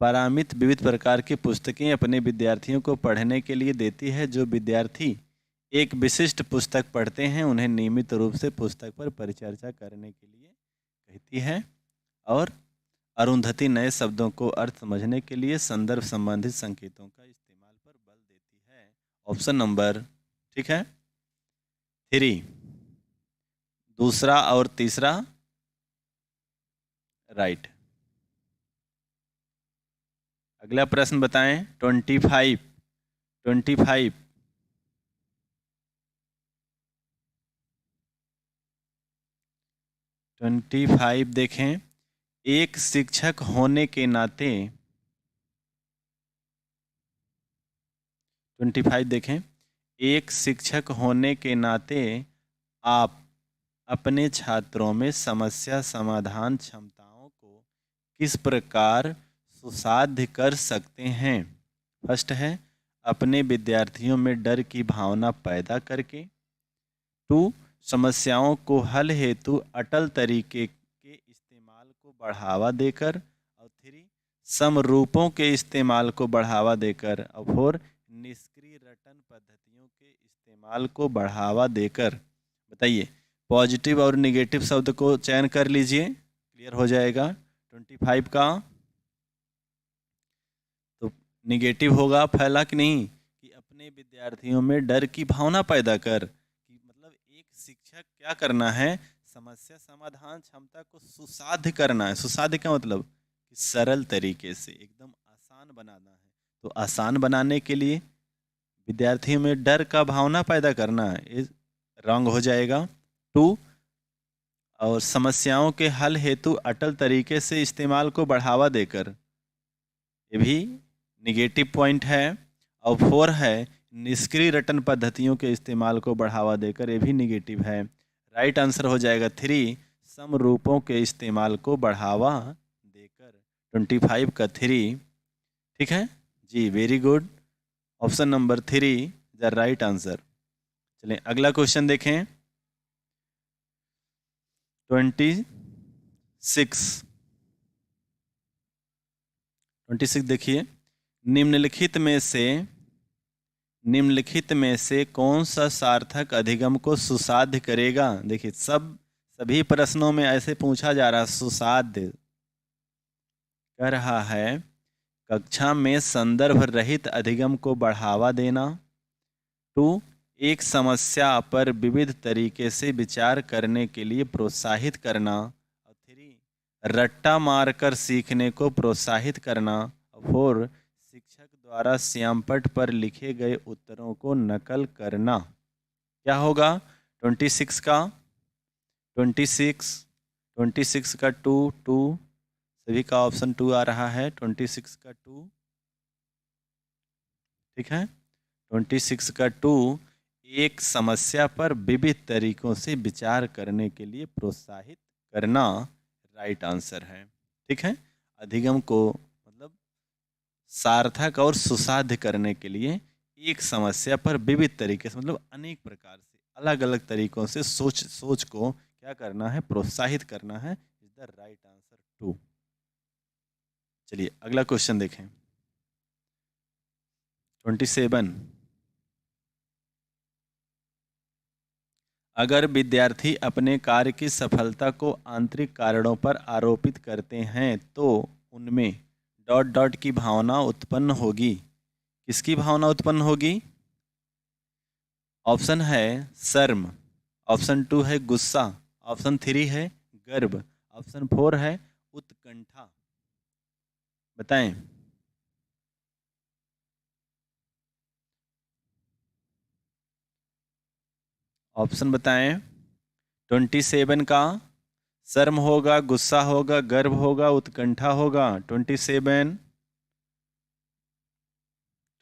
परामित विविध प्रकार की पुस्तकें अपने विद्यार्थियों को पढ़ने के लिए देती है। जो विद्यार्थी एक विशिष्ट पुस्तक पढ़ते हैं उन्हें नियमित रूप से पुस्तक पर परिचर्चा करने के लिए कहती है। और अरुंधति नए शब्दों को अर्थ समझने के लिए संदर्भ संबंधित संकेतों का इस्तेमाल पर बल देती है। ऑप्शन नंबर ठीक है 3 दूसरा और तीसरा राइट। अगला प्रश्न बताएं 25 देखें एक शिक्षक होने के नाते 25 देखें एक शिक्षक होने के नाते आप अपने छात्रों में समस्या समाधान क्षमताओं को किस प्रकार सुसाध्य कर सकते हैं। फर्स्ट है अपने विद्यार्थियों में डर की भावना पैदा करके। 2 समस्याओं को हल हेतु अटल तरीके के इस्तेमाल को बढ़ावा देकर। और 3 समरूपों के इस्तेमाल को बढ़ावा देकर। और 4 निष्क्रिय रटन पद्धतियों के इस्तेमाल को बढ़ावा देकर। बताइए पॉजिटिव और निगेटिव शब्द को चयन कर लीजिए, क्लियर हो जाएगा। 25 का तो निगेटिव होगा, फैला कि नहीं कि अपने विद्यार्थियों में डर की भावना पैदा कर, कि मतलब एक शिक्षक क्या करना है, समस्या समाधान क्षमता को सुसाध्य करना है। सुसाध्य का मतलब कि सरल तरीके से एकदम आसान बनाना है। तो आसान बनाने के लिए विद्यार्थियों में डर का भावना पैदा करना है, ये रॉन्ग हो जाएगा। 2 और समस्याओं के हल हेतु अटल तरीके से इस्तेमाल को बढ़ावा देकर, ये भी निगेटिव पॉइंट है। और 4 है निष्क्रिय रटन पद्धतियों के इस्तेमाल को बढ़ावा देकर, ये भी निगेटिव है। राइट आंसर हो जाएगा 3 समरूपों के इस्तेमाल को बढ़ावा देकर। 25 का 3, ठीक है जी, very good. Option number 3 the right answer. चलें अगला क्वेश्चन देखें। 26 देखिए, निम्नलिखित में से कौन सा सार्थक अधिगम को सुसाध्य करेगा। देखिए सभी प्रश्नों में ऐसे पूछा जा रहा है, सुसाध्य कर रहा है कक्षा में संदर्भ रहित अधिगम को बढ़ावा देना। 2 एक समस्या पर विविध तरीके से विचार करने के लिए प्रोत्साहित करना। और 3 रट्टा मारकर सीखने को प्रोत्साहित करना। और 4 शिक्षक द्वारा श्यामपट्ट पर लिखे गए उत्तरों को नकल करना। क्या होगा 26 का? 26 का 2 सभी का ऑप्शन 2 आ रहा है। 26 का 2, ठीक है। 26 का 2 एक समस्या पर विविध तरीकों से विचार करने के लिए प्रोत्साहित करना राइट आंसर है, ठीक है। अधिगम को मतलब सार्थक और सुसाध्य करने के लिए एक समस्या पर विविध तरीके से मतलब अनेक प्रकार से अलग अलग तरीकों से सोच को क्या करना है, प्रोत्साहित करना है। Is the right answer 2। चलिए अगला क्वेश्चन देखें। 27 अगर विद्यार्थी अपने कार्य की सफलता को आंतरिक कारणों पर आरोपित करते हैं तो उनमें ... की भावना उत्पन्न होगी। किसकी भावना उत्पन्न होगी? ऑप्शन है शर्म, ऑप्शन 2 है गुस्सा, ऑप्शन 3 है गर्व, ऑप्शन 4 है उत्कंठा। बताएं। ऑप्शन बताएं। 27 का शर्म होगा, गुस्सा होगा, गर्व होगा, उत्कंठा होगा।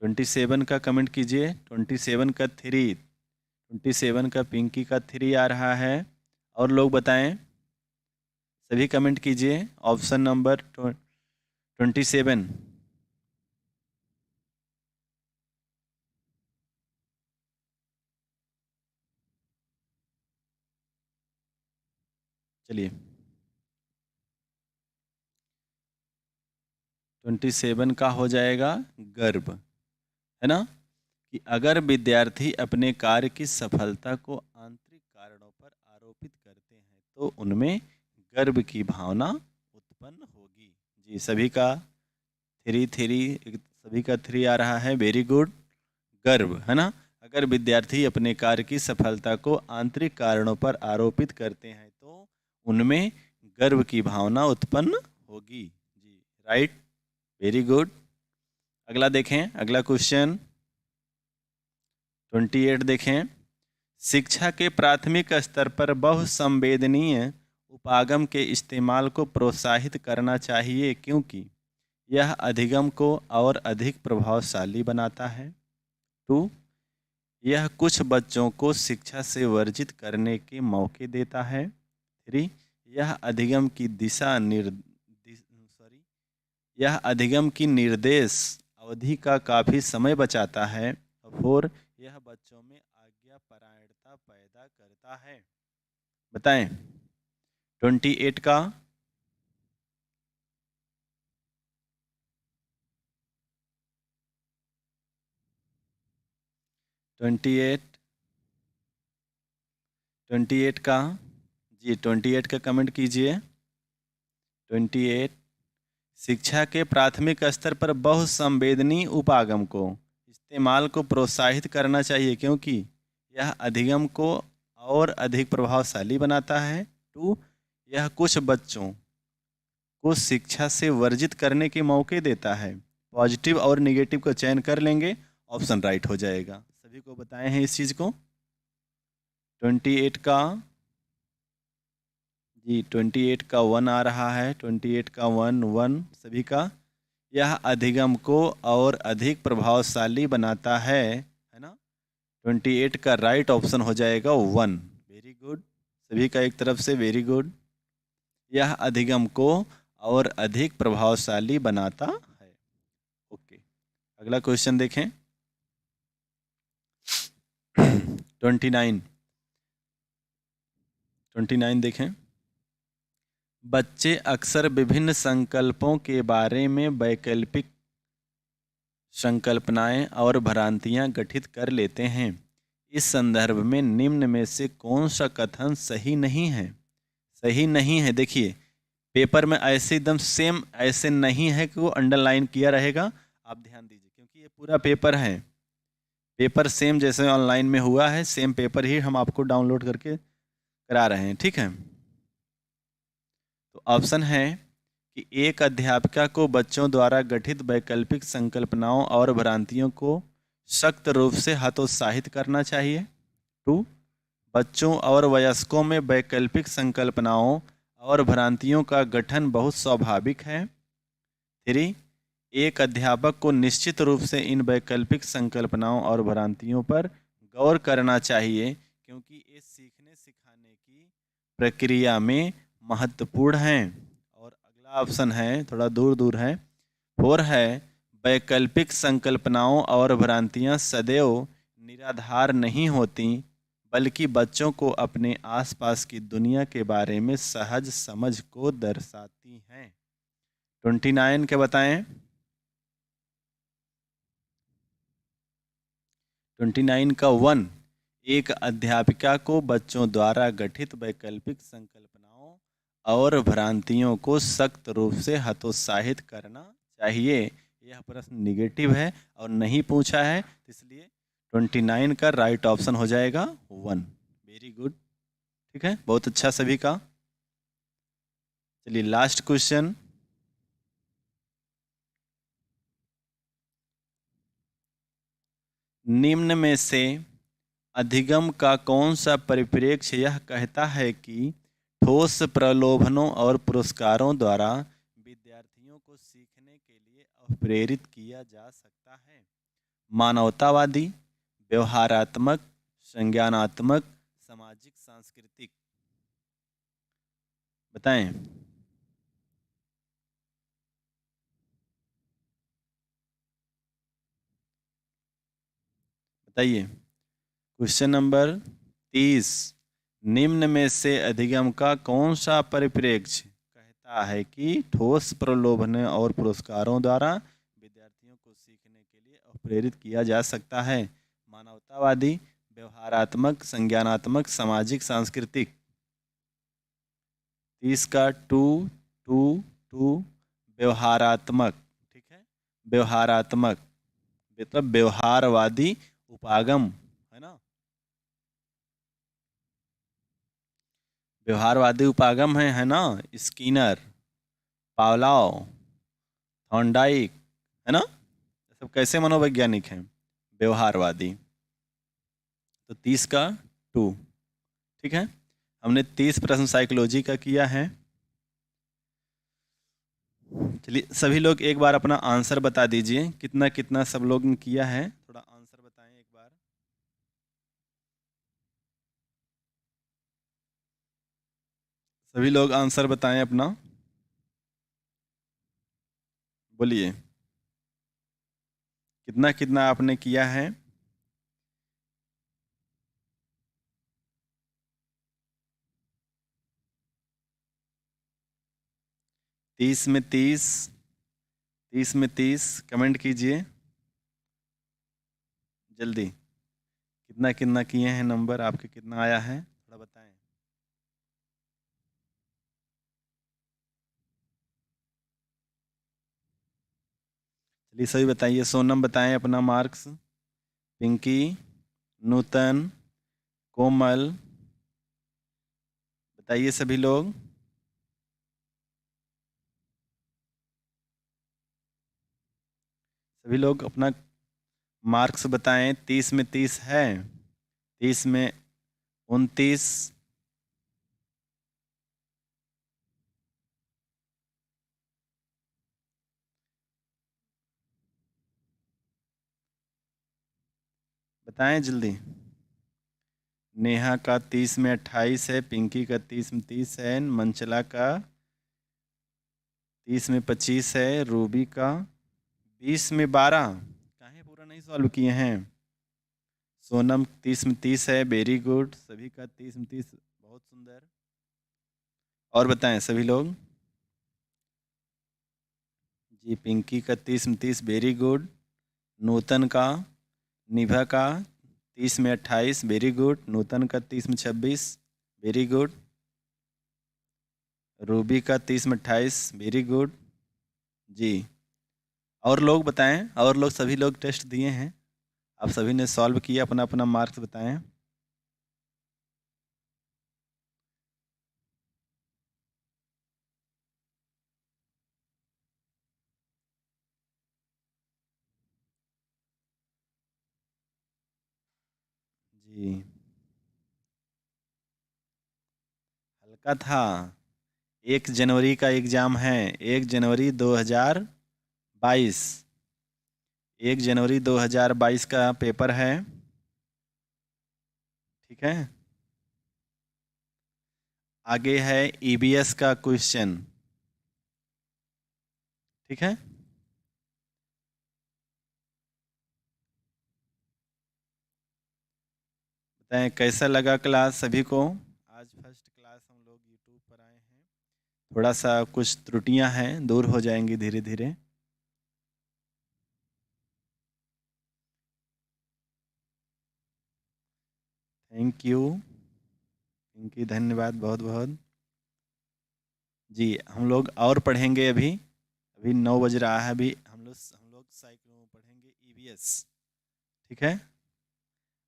27 का कमेंट कीजिए। 27 का 3, 27 का पिंकी का 3 आ रहा है। और लोग बताएं, सभी कमेंट कीजिए। Option number 27। चलिए 27 का हो जाएगा गर्व, है ना। कि अगर विद्यार्थी अपने कार्य की सफलता को आंतरिक कारणों पर आरोपित करते हैं तो उनमें गर्व की भावना उत्पन्न होगी। जी सभी का 3 आ रहा है। Very good. गर्व, है ना। अगर विद्यार्थी अपने कार्य की सफलता को आंतरिक कारणों पर आरोपित करते हैं तो उनमें गर्व की भावना उत्पन्न होगी। जी राइट, वेरी गुड। अगला देखें, अगला क्वेश्चन 28 देखें। शिक्षा के प्राथमिक स्तर पर बहुसंवेदनीय उपागम के इस्तेमाल को प्रोत्साहित करना चाहिए क्योंकि यह अधिगम को और अधिक प्रभावशाली बनाता है। 2 यह कुछ बच्चों को शिक्षा से वर्जित करने के मौके देता है। 3 यह अधिगम की निर्देश अवधि का काफ़ी समय बचाता है। 4 यह बच्चों में आज्ञापरायणता पैदा करता है। बताएं। 28 का 28 का जी 28 का कमेंट कीजिए। 28 शिक्षा के प्राथमिक स्तर पर बहुसंवेदनीय उपागम को इस्तेमाल को प्रोत्साहित करना चाहिए क्योंकि यह अधिगम को और अधिक प्रभावशाली बनाता है। 2 यह कुछ बच्चों को शिक्षा से वर्जित करने के मौके देता है। पॉजिटिव और नेगेटिव का चयन कर लेंगे, ऑप्शन राइट हो जाएगा। सभी को बताए हैं इस चीज़ को। 28 का जी 28 का 1 आ रहा है। 28 का 1 सभी का। यह अधिगम को और अधिक प्रभावशाली बनाता है ना। 28 का राइट ऑप्शन हो जाएगा 1। वेरी गुड, सभी का एक तरफ से वेरी गुड। यह अधिगम को और अधिक प्रभावशाली बनाता है। ओके, अगला क्वेश्चन देखें। 29 देखें। बच्चे अक्सर विभिन्न संकल्पों के बारे में वैकल्पिक संकल्पनाएं और भ्रांतियां गठित कर लेते हैं। इस संदर्भ में निम्न में से कौन सा कथन सही नहीं है? सही नहीं है, देखिए पेपर में ऐसे एकदम सेम ऐसे नहीं है कि वो अंडरलाइन किया रहेगा, आप ध्यान दीजिए क्योंकि ये पूरा पेपर है। पेपर सेम जैसे ऑनलाइन में हुआ है, सेम पेपर ही हम आपको डाउनलोड करके करा रहे हैं, ठीक है। तो ऑप्शन है कि एक अध्यापिका को बच्चों द्वारा गठित वैकल्पिक संकल्पनाओं और भ्रांतियों को सख्त रूप से हतोत्साहित करना चाहिए। 2, बच्चों और वयस्कों में वैकल्पिक संकल्पनाओं और भ्रांतियों का गठन बहुत स्वाभाविक है। 3, एक अध्यापक को निश्चित रूप से इन वैकल्पिक संकल्पनाओं और भ्रांतियों पर गौर करना चाहिए क्योंकि ये सीखने सिखाने की प्रक्रिया में महत्वपूर्ण हैं। और अगला ऑप्शन है, थोड़ा दूर दूर है, 4 है, वैकल्पिक संकल्पनाओं और भ्रांतियां सदैव निराधार नहीं होती बल्कि बच्चों को अपने आसपास की दुनिया के बारे में सहज समझ को दर्शाती हैं। 29 के बताएं। 29 का 1, एक अध्यापिका को बच्चों द्वारा गठित वैकल्पिक संकल्पनाओं और भ्रांतियों को सख्त रूप से हतोत्साहित करना चाहिए। यह प्रश्न निगेटिव है और नहीं पूछा है, इसलिए 29 का राइट ऑप्शन हो जाएगा 1। वेरी गुड, ठीक है, बहुत अच्छा सभी का। चलिए लास्ट क्वेश्चन। निम्न में से अधिगम का कौन सा परिप्रेक्ष्य यह कहता है कि ठोस प्रलोभनों और पुरस्कारों द्वारा विद्यार्थियों को सीखने के लिए प्रेरित किया जा सकता है? मानवतावादी, व्यवहारात्मक, संज्ञानात्मक, सामाजिक सांस्कृतिक? बताएं। बताइए। क्वेश्चन नंबर 30, निम्न में से अधिगम का कौन सा परिप्रेक्ष्य कहता है कि ठोस प्रलोभनों और पुरस्कारों द्वारा विद्यार्थियों को सीखने के लिए प्रेरित किया जा सकता है? मानवतावादी, व्यवहारात्मक, संज्ञानात्मक, सामाजिक सांस्कृतिक? 30 का 2 2 2 व्यवहारात्मक, ठीक है, व्यवहारात्मक मतलब व्यवहारवादी उपागम, है ना, व्यवहारवादी उपागम है ना, स्किनर, पावलोव, थॉर्नडाइक, है ना, सब कैसे मनोवैज्ञानिक हैं? व्यवहारवादी। तो 30 का 2, ठीक है। हमने 30 प्रश्न साइकोलॉजी का किया है। चलिए सभी लोग एक बार अपना आंसर बता दीजिए, कितना कितना सब लोग ने किया है, थोड़ा आंसर बताएं एक बार। सभी लोग आंसर बताएं अपना, बोलिए कितना कितना आपने किया है। 30 में 30, 30 में 30 कमेंट कीजिए जल्दी, कितना कितना किए हैं, नंबर आपके कितना आया है थोड़ा बताएं। चलिए सभी बताइए। सोनम बताएं अपना मार्क्स, पिंकी, नूतन, कोमल, बताइए सभी लोग। सभी लोग अपना मार्क्स बताएं। 30 में 30 है, 30 में 29, बताएं जल्दी। नेहा का 30 में 28 है, पिंकी का 30 में 30 है, मंचला का 30 में 25 है, रूबी का 20 में 12। काहे पूरा नहीं सॉल्व किए हैं? सोनम 30 में 30 है, वेरी गुड, सभी का 30 में 30, बहुत सुंदर। और बताएं सभी लोग। जी पिंकी का 30 में 30, वेरी गुड। नूतन का, निभा का 30 में 28, वेरी गुड। नूतन का 30 में 26, वेरी गुड। रूबी का 30 में 28, वेरी गुड जी। और लोग बताएं, और लोग सभी लोग टेस्ट दिए हैं, आप सभी ने सॉल्व किया, अपना अपना मार्क्स बताएं। जी हल्का था। 1 जनवरी का एग्जाम है, 1 जनवरी 2022, 1 जनवरी 2022 का पेपर है, ठीक है। आगे है ईबीएस का क्वेश्चन, ठीक है। बताएं कैसा लगा क्लास सभी को। आज फर्स्ट क्लास हम लोग यूट्यूब पर आए हैं, थोड़ा सा कुछ त्रुटियां हैं, दूर हो जाएंगी धीरे धीरे। थैंक यू पिंकी, धन्यवाद बहुत बहुत। जी हम लोग और पढ़ेंगे अभी, अभी 9 बज रहा है, अभी हम लोग साइकिल पढ़ेंगे ईवीएस, ठीक है।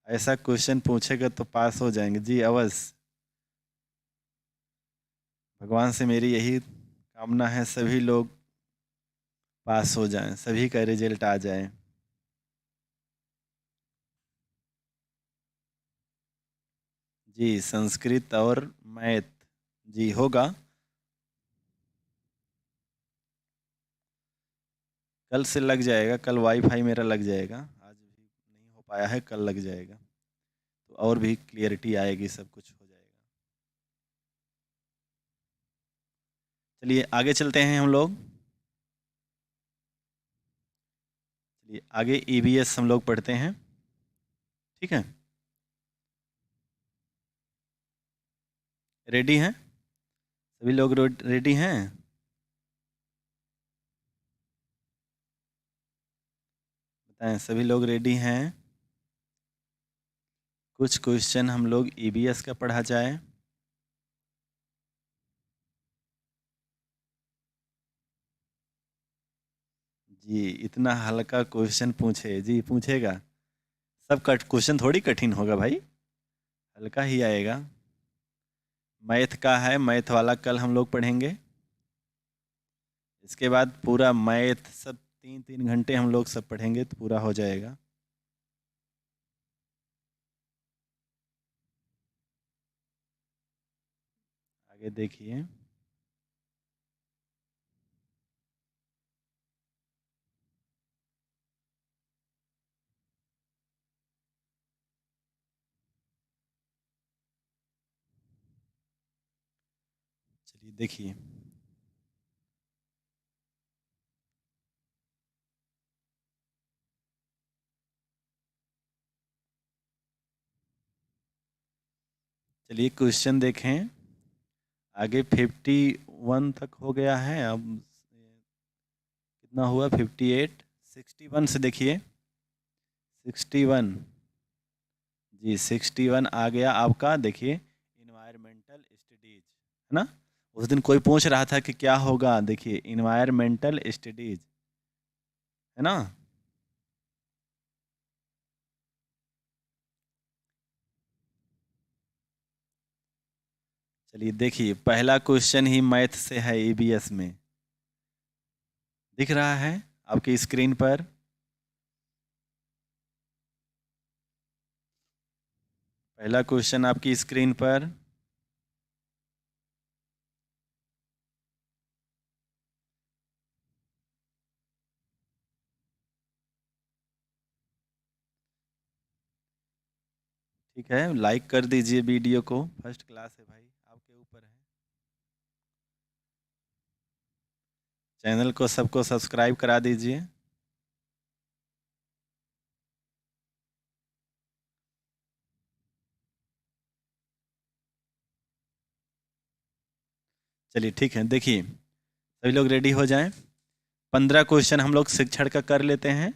ऐसा क्वेश्चन पूछेगा तो पास हो जाएंगे जी अवश्य। भगवान से मेरी यही कामना है, सभी लोग पास हो जाएं, सभी का रिजल्ट आ जाए। जी संस्कृत और मैथ जी होगा। कल से लग जाएगा, कल वाईफाई मेरा लग जाएगा, आज भी नहीं हो पाया है, कल लग जाएगा तो और भी क्लियरिटी आएगी, सब कुछ हो जाएगा। चलिए आगे चलते हैं हम लोग। चलिए आगे ईवीएस हम लोग पढ़ते हैं, ठीक है। रेडी हैं सभी लोग, रेडी हैं? बताएं सभी लोग रेडी हैं? कुछ क्वेश्चन हम लोग ईवीएस का पढ़ा जाए। जी इतना हल्का क्वेश्चन पूछे जी, पूछेगा सब क्वेश्चन थोड़ी कठिन होगा भाई, हल्का ही आएगा। मैथ का है, मैथ वाला कल हम लोग पढ़ेंगे, इसके बाद पूरा मैथ सब 3-3 घंटे हम लोग सब पढ़ेंगे तो पूरा हो जाएगा। आगे देखिए। चलिए देखिए, चलिए क्वेश्चन देखें। आगे 51 तक हो गया है, अब कितना हुआ 58, 61 से देखिए, 61 जी 61 आ गया आपका। देखिए इन्वायरमेंटल स्टडीज है ना, उस दिन कोई पूछ रहा था कि क्या होगा, देखिए इन्वायरमेंटल स्टडीज है ना। चलिए देखिए पहला क्वेश्चन ही मैथ से है, ईबीएस में दिख रहा है आपकी स्क्रीन पर। पहला क्वेश्चन आपकी स्क्रीन पर, ठीक है। लाइक कर दीजिए वीडियो को, फर्स्ट क्लास है भाई, आपके ऊपर है। चैनल को सबको सब्सक्राइब करा दीजिए। चलिए ठीक है, देखिए सभी लोग रेडी हो जाएं। 15 क्वेश्चन हम लोग शिक्षण का कर लेते हैं।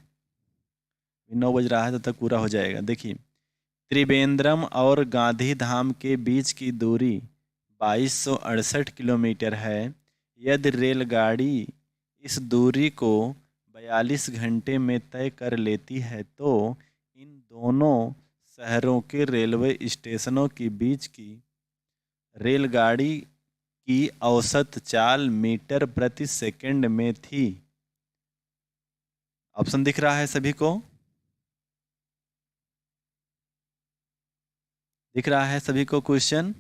9 बज रहा है तो तक पूरा हो जाएगा। देखिए, त्रिवेंद्रम और गांधीधाम के बीच की दूरी 2268 किलोमीटर है। यदि रेलगाड़ी इस दूरी को 42 घंटे में तय कर लेती है तो इन दोनों शहरों के रेलवे स्टेशनों के बीच की रेलगाड़ी की औसत चाल मीटर प्रति सेकंड में थी। ऑप्शन दिख रहा है सभी को? दिख रहा है सभी को क्वेश्चन?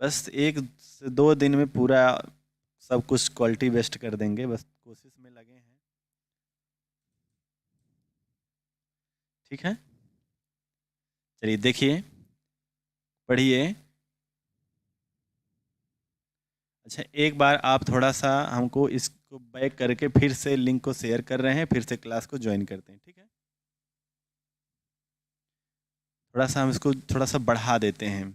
बस 1 से 2 दिन में पूरा सब कुछ क्वालिटी बेस्ट कर देंगे, बस कोशिश में लगे हैं। ठीक है, चलिए देखिए, पढ़िए। अच्छा, एक बार आप थोड़ा सा हमको इसको बैक करके फिर से लिंक को शेयर कर रहे हैं, फिर से क्लास को ज्वाइन करते हैं। ठीक है, थोड़ा सा हम इसको थोड़ा सा बढ़ा देते हैं।